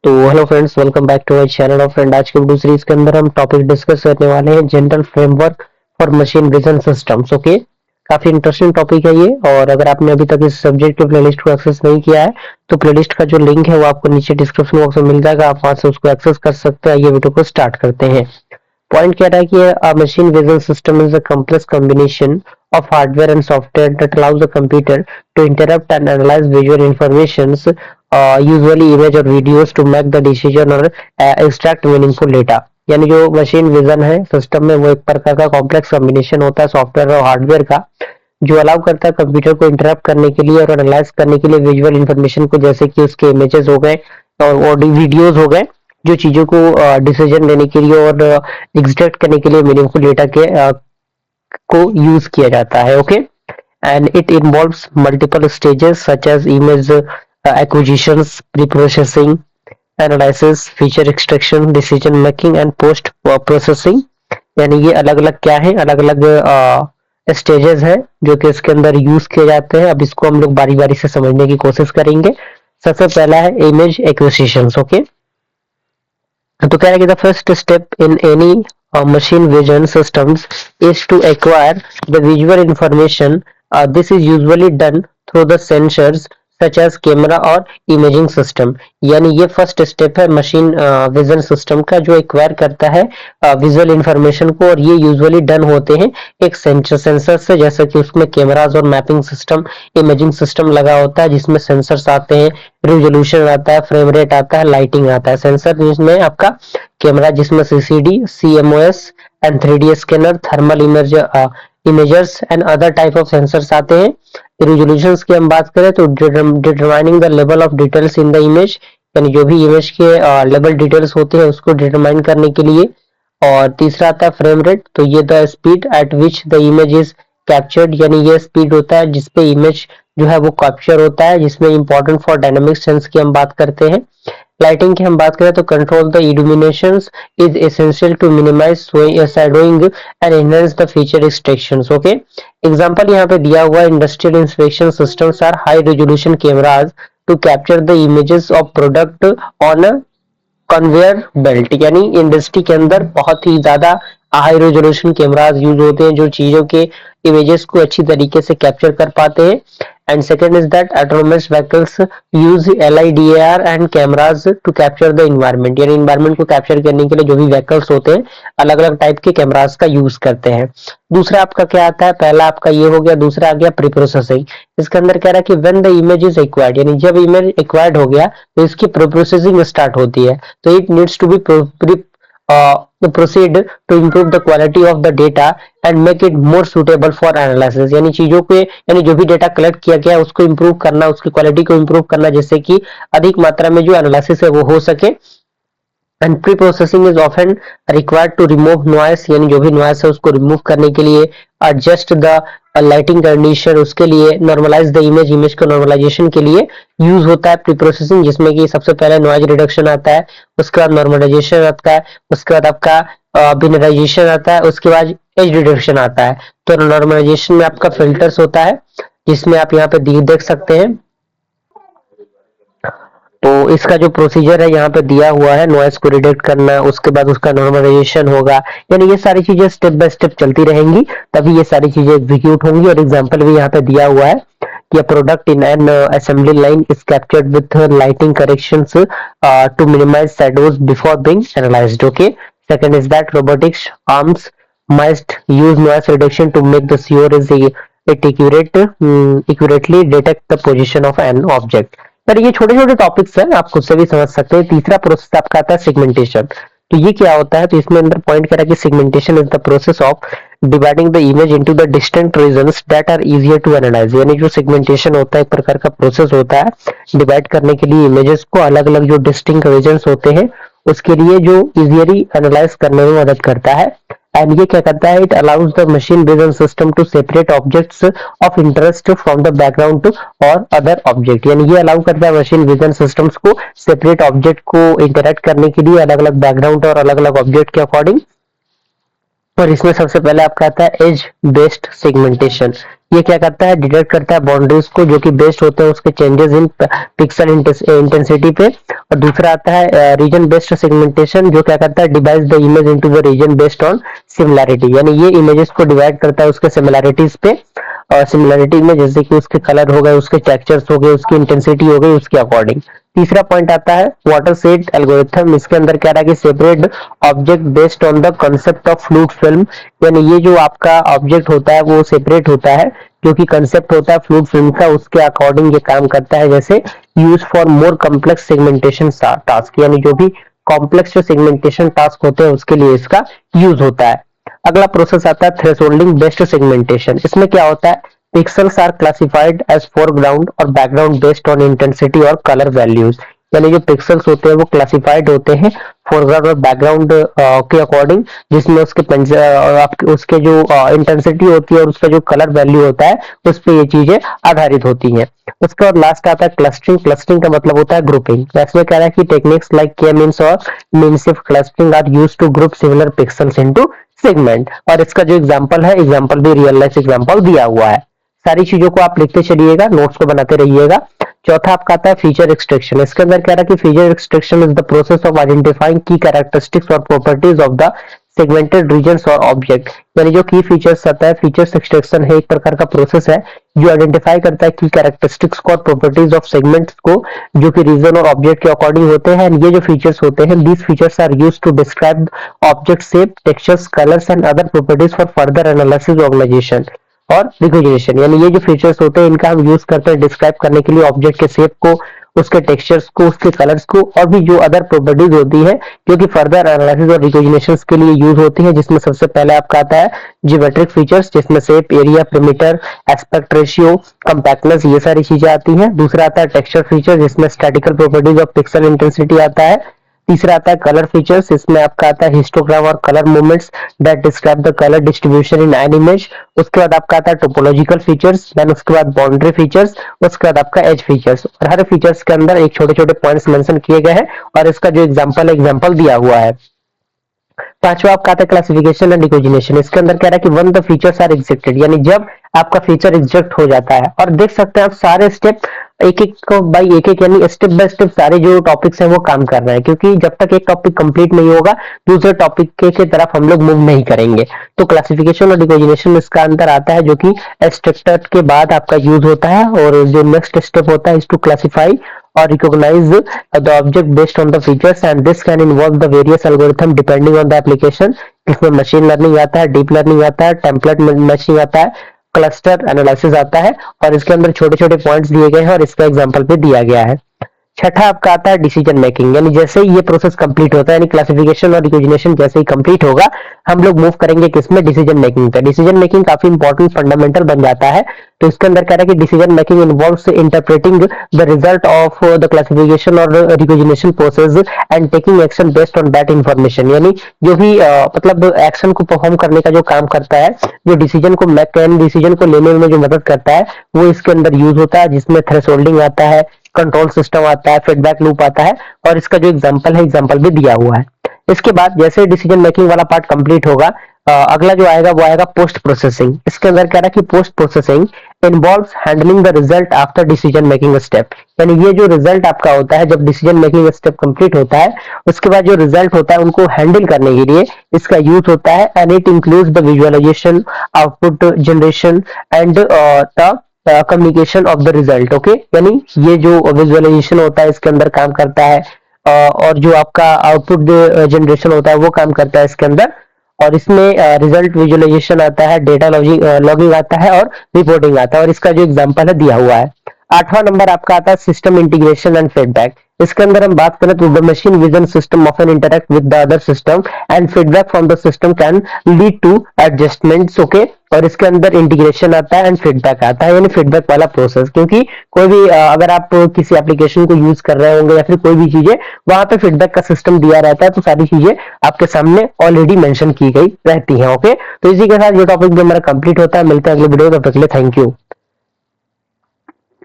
तो hello friends, welcome back to my channel. और friend, आज के वीडियो सीरीज के अंदर हम टॉपिक डिस्कस करने वाले हैं general framework for machine vision systems. Okay, काफी इंटरेस्टिंग टॉपिक है ये। और अगर आपने अभी तक इस सब्जेक्ट के प्लेलिस्ट को एक्सेस नहीं किया है तो प्लेलिस्ट का जो लिंक है वो आपको नीचे डिस्क्रिप्शन बॉक्स में मिल जाएगा, आप वहां से उसको एक्सेस कर सकते हैं। ये वीडियो को स्टार्ट करते हैं। पॉइंट कह रहा है कि a machine vision system is a complex combination of hardware and software that allows the computer to interpret and analyze visual informations, usually image or videos, to make the decision or extract meaningful data। यानी जो machine vision है system में वो एक प्रकार का complex combination होता है सॉफ्टवेयर और हार्डवेयर का, जो अलाउ करता है कंप्यूटर को इंटरप्ट करने के लिए और एनालाइज करने के लिए विजुअल इंफॉर्मेशन को, जैसे कि उसके इमेजेस हो गए और ऑडियो वीडियोस हो गए, जो चीजों को डिसीजन लेने के लिए और एग्जैक्ट करने के लिए मीनिंगफुल डेटा के को यूज किया जाता है। Okay, and it involves multiple stages such as image acquisitions, pre processing, analysis, feature extraction, decision making and post processing. यानी ये अलग अलग क्या है, अलग अलग स्टेजेस है जो कि इसके अंदर यूज किए जाते हैं। अब इसको हम लोग बारी बारी से समझने की कोशिश करेंगे। सबसे पहला है इमेज एक्विजिशन। ओके, तो कह रहा है कि the first step in any machine vision systems is to acquire the visual information. This is usually done through the sensors such as camera और imaging system। यानी ये फर्स्ट स्टेप है machine vision system का, जो acquire करता है visual information को, और ये यूजुअली डन होते हैं एक सेंसर से, जैसे कि उसमें कैमराज और मैपिंग सिस्टम, इमेजिंग सिस्टम लगा होता है जिसमें सेंसर्स आते हैं, रेजोल्यूशन आता है, फ्रेम रेट आता है, लाइटिंग आता है। सेंसर जिसमें आपका कैमरा, जिसमें CCD, CMOS and 3D scanner, thermal इमेजर्स and other type of sensors आते हैं। रेजोल्यूशंस की हम बात करें तो determining the level of details in the image, यानी जो भी इमेज के लेवल डिटेल्स होते हैं उसको डिटरमाइन करने के लिए। और तीसरा आता है फ्रेम रेट, तो ये the speed at which the image is captured, यानी ये स्पीड होता है जिसपे इमेज जो है वो कैप्चर होता है, जिसमें इंपॉर्टेंट फॉर डायनामिक सेंस की हम बात करते हैं। लाइटिंग की हम बात करें तो control the illuminations is essential to minimise shadowing and enhance the feature extractions. Okay, example यहाँ पे दिया हुआ, industrial inspection systems are high resolution cameras to capture the images of product on a conveyor belt. यानी industry के अंदर बहुत ही ज्यादा high resolution cameras use होते हैं जो चीजों के इमेजेस को अच्छी तरीके से कैप्चर कर पाते हैं। And second is that autonomous vehicles use LiDAR and cameras to capture the environment. यानी इन्वायरमेंट को कैप्चर करने के लिए जो भी व्हीकल्स होते हैं अलग अलग टाइप के कैमरास का यूज करते हैं। दूसरा आपका क्या आता है, पहला आपका ये हो गया, दूसरा आ गया प्री प्रोसेसिंग। इसके अंदर कह रहा है कि when the image is acquired, यानी जब इमेज एक्वायर्ड हो गया तो इसकी प्री प्रोसेसिंग स्टार्ट होती है। तो it needs to be proceed to improve the quality of the data and make it more suitable for analysis। यानी चीजों के, यानी जो भी डेटा कलेक्ट किया गया उसको इम्प्रूव करना, उसकी क्वालिटी को इम्प्रूव करना, जिससे कि अधिक मात्रा में जो एनालिसिस है वो हो सके। And pre processing is often required to remove noise, यानी जो भी नॉइस है उसको रिमूव करने के लिए, एडजस्ट द लाइटिंग कंडीशन, उसके लिए नॉर्मलाइज द इमेज को नॉर्मलाइजेशन के लिए यूज होता है प्री प्रोसेसिंग, जिसमें कि सबसे पहले नॉइज रिडक्शन आता है, उसके बाद नॉर्मलाइजेशन आता है, उसके बाद आपका बिनराइजेशन आता है, उसके बाद एज रिडक्शन आता है। तो नॉर्मलाइजेशन में आपका फिल्टर्स होता है जिसमें आप यहाँ पे देख सकते हैं। तो इसका जो प्रोसीजर है यहाँ पे दिया हुआ है, नॉइस को रिडक्ट करना, उसके बाद उसका नॉर्मलाइजेशन होगा। यानी ये सारी चीजें स्टेप बाय स्टेप चलती रहेंगी, तभी ये सारी चीजें एग्जीक्यूट होंगी। और एग्जांपल भी यहाँ पे दिया हुआ है कि a product in an assembly line is captured with lighting corrections to minimize shadows before being analyzed। Okay, second is that robotics arms must use noise reduction to make the sure is it accurately detect the position of an object। पर ये छोटे छोटे topics हैं, आप खुद से भी समझ सकते हैं। तीसरा प्रोसेस आपका आता है सेगमेंटेशन। तो ये क्या होता है, तो इसमें अंदर पॉइंट करा कि segmentation is the process of dividing the image into the distant regions that are easier to analyse. यानी जो सेगमेंटेशन होता है एक प्रकार का प्रोसेस होता है डिवाइड करने के लिए इमेजेस को अलग अलग जो डिस्टिंक्ट रीजन्स होते हैं उसके लिए, जो इजियली एनालाइज करने में मदद करता है। एंड ये क्या करता है, it allows the machine vision system to separate objects of interest from the background और अदर ऑब्जेक्ट। यानी ये अलाउ करता है मशीन विजन सिस्टम्स को सेपरेट ऑब्जेक्ट को इंटरेक्ट करने के लिए अलग अलग बैकग्राउंड और अलग अलग ऑब्जेक्ट के अकॉर्डिंग। और इसमें सबसे पहले आपका आता है एज बेस्ड सेगमेंटेशन। ये क्या करता है, डिटेक्ट करता है बाउंड्रीज को जो कि बेस्ड होते हैं उसके चेंजेस इन पिक्सल इंटेंसिटी पे। और दूसरा आता है रीजन बेस्ड सेगमेंटेशन, जो क्या करता है, divide the image into the region based on similarity, यानी ये इमेजेस को डिवाइड करता है उसके सिमिलैरिटीज पे, और सिमिलैरिटी में जैसे कि उसके कलर हो गए, उसके टेक्सचर्स हो गए, उसकी इंटेंसिटी हो गई, उसके अकॉर्डिंग। तीसरा पॉइंट आता है वाटरशेड एल्गोरिथम। इसके अंदर क्या रहा कि separate object based on the concept of fluid film, यानी ये जो आपका ऑब्जेक्ट होता है वो सेपरेट होता है, जो कि कंसेप्ट होता है फ्लूइड फिल्म का, उसके अकॉर्डिंग ये काम करता है। जैसे use for more complex segmentation task, यानी जो भी कॉम्प्लेक्स जो सेगमेंटेशन टास्क होते हैं उसके लिए इसका यूज होता है। अगला प्रोसेस आता है थ्रेशोल्डिंग बेस्ड सेगमेंटेशन। इसमें क्या होता है, pixels are classified as foreground और बैकग्राउंड बेस्ड ऑन इंटेंसिटी और कलर वैल्यूज, यानी जो पिक्सल्स होते हैं वो क्लासिफाइड होते हैं फोरग्राउंड और बैकग्राउंड के अकॉर्डिंग, जिसमें उसके जो इंटेंसिटी होती है और उसका जो कलर वैल्यू होता है उस पर ये चीजें आधारित होती हैं। उसके बाद लास्ट आता है क्लस्टरिंग। क्लस्टरिंग का मतलब होता है ग्रुपिंग। इसमें कह रहा है कि टेक्निक्स लाइक के मीन्स और means of clustering are used to group similar pixels into segment. और इसका जो एग्जांपल है, एग्जांपल भी रियल लाइफ एग्जांपल दिया हुआ है। सारी चीजों को आप लिखते चलिएगा, नोट्स को बनाते रहिएगा। चौथा आपका आता है फीचर एक्सट्रैक्शन। इसके अंदर कह रहा है कि feature extraction is the process of identifying key characteristics और properties of the segmented regions और ऑब्जेक्ट, यानी जो की फीचर्स आता है, फीचर्स एक्सट्रैक्शन है एक प्रकार का प्रोसेस है जो आइडेंटिफाई करता है की कैरेक्टरिस्टिक्स को और प्रॉपर्टीज ऑफ सेगमेंट्स को जो कि रीजन और ऑब्जेक्ट के अकॉर्डिंग होते हैं। ये जो फीचर्स होते हैं, these features are used to describe object shape, textures, colours and other properties for further analysis, organisation और रिकॉग्निशन। यानी ये जो फीचर्स होते हैं इनका हम यूज करते हैं डिस्क्राइब करने के लिए ऑब्जेक्ट के शेप को, उसके टेक्सचर्स को, उसके कलर्स को, और भी जो अदर प्रॉपर्टीज होती है जो कि फर्दर एनालिसिस और रिकॉग्निशन के लिए यूज होती है। जिसमें सबसे पहले आपका आता है ज्योमेट्रिक फीचर्स, जिसमें shape, area, perimeter, aspect ratio, compactness, ये सारी चीजें आती हैं। दूसरा आता है टेक्सचर फीचर, जिसमें statistical properties of pixel intensity आता है। तीसरा आता है कलर फीचर्स, इसमें आपका आता है हिस्टोग्राम और colour movements that describe the colour distribution in an image. उसके बाद आपका आता है टोपोलॉजिकल फीचर्स, देन उसके बाद बाउंड्री फीचर्स, उसके बाद आपका एज फीचर्स। और हर फीचर्स के अंदर एक छोटे छोटे पॉइंट्स मेंशन किए गए हैं और इसका जो एग्जांपल दिया हुआ है। पांचवा आपका आता है क्लासिफिकेशन एंड रिकॉग्निशन। इसके अंदर कह रहा है कि वन द फीचर्स आर एग्जिक्टेड, यानी जब आपका फीचर एग्जिक्ट हो जाता है। और देख सकते हैं आप सारे स्टेप एक एक बाई एक एक, यानी स्टेप बाय स्टेप सारे जो टॉपिक्स हैं वो काम कर रहे हैं, क्योंकि जब तक एक टॉपिक कंप्लीट नहीं होगा दूसरे टॉपिक के तरफ हम लोग मूव नहीं करेंगे। तो क्लासिफिकेशन और रिकॉग्निशन इसका अंतर आता है, जो कि एब्स्ट्रैक्ट के बाद आपका यूज होता है। और जो नेक्स्ट स्टेप होता है is to classify or recognize the object based on the features, and this can involve the various algorithm depending on the application। इसमें मशीन लर्निंग आता है, डीप लर्निंग आता है, टेम्पलेट मैचिंग आता है, क्लस्टर एनालिसिस आता है, और इसके अंदर छोटे छोटे पॉइंट्स दिए गए हैं और इसका एग्जांपल भी दिया गया है। छठा आपका आता है डिसीजन मेकिंग, यानी जैसे ही ये प्रोसेस कंप्लीट होता है, यानी क्लासिफिकेशन और रिकॉग्निशन जैसे ही कंप्लीट होगा हम लोग मूव करेंगे किसमें, डिसीजन मेकिंग पे। डिसीजन मेकिंग काफी इंपॉर्टेंट फंडामेंटल बन जाता है। तो इसके अंदर कह रहा है कि decision making involves interpreting the result of the classification और recognition process and taking action based on that information, यानी जो भी मतलब एक्शन को परफॉर्म करने का जो काम करता है, जो डिसीजन को लेने में जो मदद करता है वो इसके अंदर यूज होता है, जिसमें थ्रेशोल्डिंग आता है, कंट्रोल सिस्टम आता है, फीडबैक लूप आता है, और इसका जो एग्जांपल भी दिया हुआ है। इसके बाद जैसे डिसीजन मेकिंग वाला पार्ट कंप्लीट होगा, अगला जो आएगा वो आएगा पोस्ट प्रोसेसिंग। इसके अंदर कह रहा है कि post processing involves handling the result after decision making step, यानी ये जो रिजल्ट आपका होता है जब डिसीजन मेकिंग स्टेप कंप्लीट होता है उसके बाद जो रिजल्ट होता है उनको हैंडल करने के लिए इसका यूज होता है। And it includes the visualisation, output generation and the communication of the result. Okay, यानी ये जो विजुअलाइजेशन होता है इसके अंदर काम करता है, और जो आपका आउटपुट जनरेशन होता है वो काम करता है इसके अंदर। और इसमें रिजल्ट विजुअलाइजेशन आता है, डेटा लॉगिंग आता है और रिपोर्टिंग आता है, और इसका जो एग्जांपल है दिया हुआ है। आठवां नंबर आपका आता है सिस्टम इंटीग्रेशन एंड फीडबैक। इसके अंदर हम बात करें तो the machine vision system often interact with the other system and feedback from the system can lead to adjustments. Okay, और इसके अंदर इंटीग्रेशन आता है एंड फीडबैक आता है, यानी फीडबैक वाला प्रोसेस, क्योंकि कोई भी अगर आप किसी एप्लीकेशन को यूज कर रहे होंगे या फिर कोई भी चीजें वहां पे फीडबैक का सिस्टम दिया रहता है, तो सारी चीजें आपके सामने ऑलरेडी मेंशन की गई रहती हैं। ओके, तो इसी के साथ ये टॉपिक भी हमारा कंप्लीट होता है। मिलते हैं अगले वीडियो में, तब तक के लिए थैंक यू।